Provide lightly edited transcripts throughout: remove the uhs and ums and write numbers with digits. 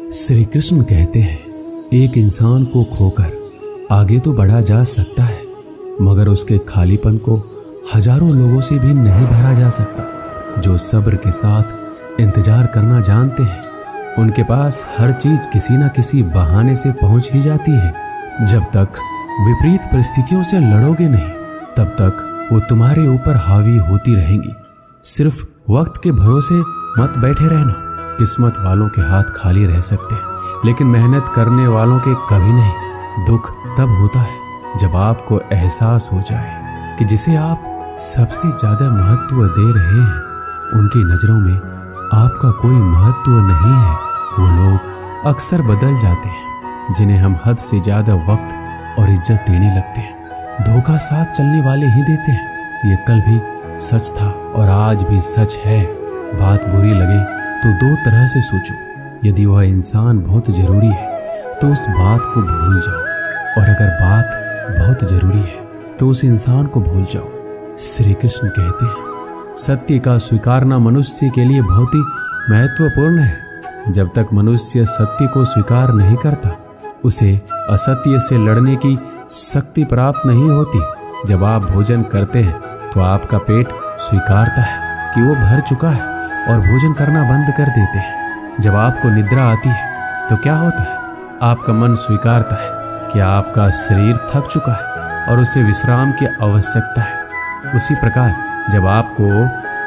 श्री कृष्ण कहते हैं, एक इंसान को खोकर आगे तो बढ़ा जा सकता है, मगर उसके खालीपन को हजारों लोगों से भी नहीं भरा जा सकता। जो सब्र के साथ इंतजार करना जानते हैं, उनके पास हर चीज किसी न किसी बहाने से पहुंच ही जाती है। जब तक विपरीत परिस्थितियों से लड़ोगे नहीं, तब तक वो तुम्हारे ऊपर हावी होती रहेंगी। सिर्फ वक्त के भरोसे मत बैठे रहना। किस्मत वालों के हाथ खाली रह सकते हैं, लेकिन मेहनत करने वालों के कभी नहीं। दुख तब होता है जब आपको एहसास हो जाए कि जिसे आप सबसे ज्यादा महत्व दे रहे हैं, उनकी नजरों में आपका कोई महत्व नहीं है। वो लोग अक्सर बदल जाते हैं जिन्हें हम हद से ज्यादा वक्त और इज्जत देने लगते हैं। धोखा साथ चलने वाले ही देते हैं। ये कल भी सच था और आज भी सच है। बात बुरी लगे तो दो तरह से सोचो। यदि वह इंसान बहुत जरूरी है तो उस बात को भूल जाओ, और अगर बात बहुत जरूरी है तो उस इंसान को भूल जाओ। श्री कृष्ण कहते हैं, सत्य का स्वीकारना मनुष्य के लिए बहुत ही महत्वपूर्ण है। जब तक मनुष्य सत्य को स्वीकार नहीं करता, उसे असत्य से लड़ने की शक्ति प्राप्त नहीं होती। जब आप भोजन करते हैं तो आपका पेट स्वीकारता है कि वो भर चुका है और भोजन करना बंद कर देते हैं। जब आपको निद्रा आती है तो क्या होता है? आपका मन स्वीकारता है कि आपका शरीर थक चुका है और उसे विश्राम की आवश्यकता है। उसी प्रकार जब आपको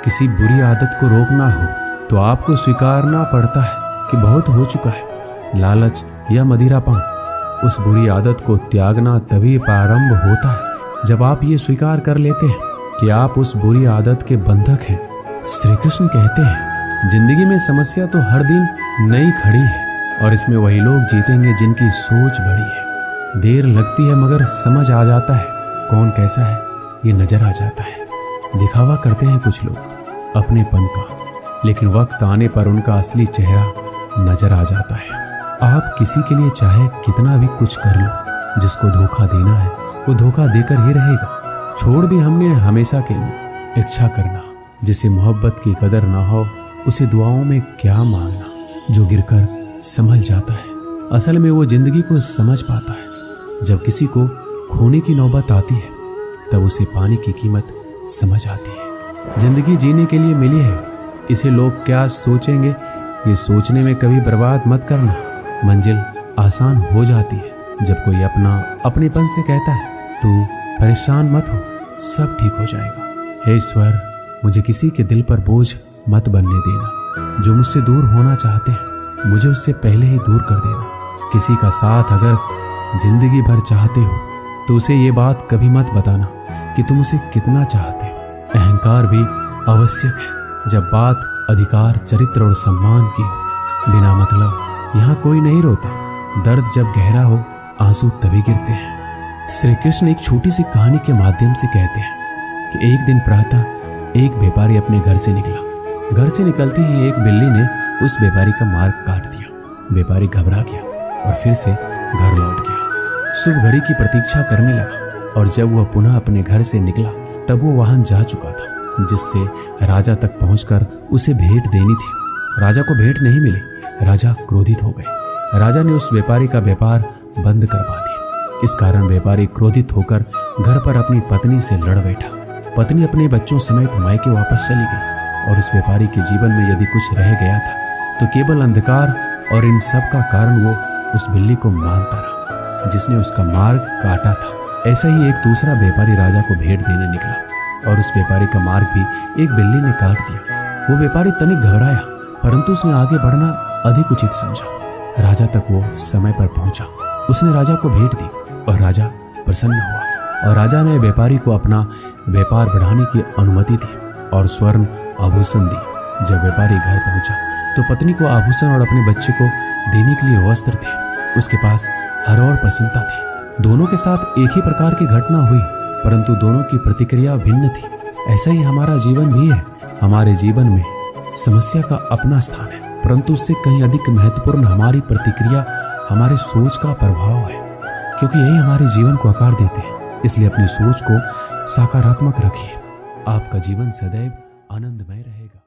किसी बुरी आदत को रोकना हो तो आपको स्वीकारना पड़ता है कि बहुत हो चुका है। लालच या मदिरापान, उस बुरी आदत को त्यागना तभी प्रारंभ होता है जब आप ये स्वीकार कर लेते हैं कि आप उस बुरी आदत के बंधक हैं। श्री कृष्ण कहते हैं, जिंदगी में समस्या तो हर दिन नई खड़ी है, और इसमें वही लोग जीतेंगे जिनकी सोच बड़ी है। देर लगती है मगर समझ आ जाता है कौन कैसा है, ये नजर आ जाता है। दिखावा करते हैं कुछ लोग अपनेपन का, लेकिन वक्त आने पर उनका असली चेहरा नजर आ जाता है। आप किसी के लिए चाहे कितना भी कुछ कर लो, जिसको धोखा देना है वो धोखा देकर ही रहेगा। छोड़ दी हमने हमेशा के लिए इच्छा करना। जिसे मोहब्बत की कदर ना हो, उसे दुआओं में क्या मांगना। जो गिरकर संभल जाता है, असल में वो जिंदगी को समझ पाता है। जब किसी को खोने की नौबत आती है, तब उसे पाने की कीमत समझ आती है। जिंदगी जीने के लिए मिली है, इसे लोग क्या सोचेंगे, ये सोचने में कभी बर्बाद मत करना। मंजिल आसान हो जाती है जब कोई अपनेपन से कहता है, तू परेशान मत हो, सब ठीक हो जाएगा। हे ईश्वर, मुझे किसी के दिल पर बोझ मत बनने देना। जो मुझसे दूर होना चाहते हैं, मुझे उससे पहले ही दूर कर देना। किसी का साथ अगर जिंदगी भर चाहते हो तो उसे ये बात कभी मत बताना कि तुम उसे कितना चाहते हो। अहंकार भी आवश्यक है जब बात अधिकार, चरित्र और सम्मान की हो। बिना मतलब यहाँ कोई नहीं रोता। दर्द जब गहरा हो, आंसू तभी गिरते हैं। श्री कृष्ण एक छोटी सी कहानी के माध्यम से कहते हैं कि एक दिन प्रातः एक व्यापारी अपने घर से निकला। घर से निकलते ही एक बिल्ली ने उस व्यापारी का मार्ग काट दिया। व्यापारी घबरा गया और फिर से घर लौट गया। शुभ घड़ी की प्रतीक्षा करने लगा, और जब वह पुनः अपने घर से निकला तब वो वाहन जा चुका था जिससे राजा तक पहुंचकर उसे भेंट देनी थी। राजा को भेंट नहीं मिली। राजा क्रोधित हो गए। राजा ने उस व्यापारी का व्यापार बंद करवा दिया। इस कारण व्यापारी क्रोधित होकर घर पर अपनी पत्नी से लड़ बैठा। पत्नी अपने बच्चों समेत मायके वापस चली गई, और उस व्यापारी के जीवन में यदि कुछ रह गया था तो केवल अंधकार, और इन सब का कारण वो उस बिल्ली को मानता रहा जिसने उसका मार्ग काटा था। ऐसा ही एक दूसरा व्यापारी राजा को भेंट देने निकला, और उस व्यापारी का मार्ग भी एक बिल्ली ने काट दिया। वो व्यापारी तनिक घबराया, परंतु उसने आगे बढ़ना अधिक उचित समझा। राजा तक वो समय पर पहुंचा। उसने राजा को भेंट दी और राजा प्रसन्न हुआ, और राजा ने व्यापारी को अपना व्यापार बढ़ाने की अनुमति दी और स्वर्ण आभूषण दी। जब व्यापारी घर पहुंचा तो पत्नी को आभूषण और अपने बच्चे को देने के लिए वस्त्र थे। उसके पास हर और प्रसन्नता थी। दोनों के साथ एक ही प्रकार की घटना हुई, परंतु दोनों की प्रतिक्रिया भिन्न थी। ऐसा ही हमारा जीवन भी है। हमारे जीवन में समस्या का अपना स्थान है, परंतु उससे कहीं अधिक महत्वपूर्ण हमारी प्रतिक्रिया, हमारे सोच का प्रभाव है, क्योंकि यही हमारे जीवन को आकार देते हैं। इसलिए अपनी सोच को सकारात्मक रखिए। आपका जीवन सदैव आनंदमय रहेगा।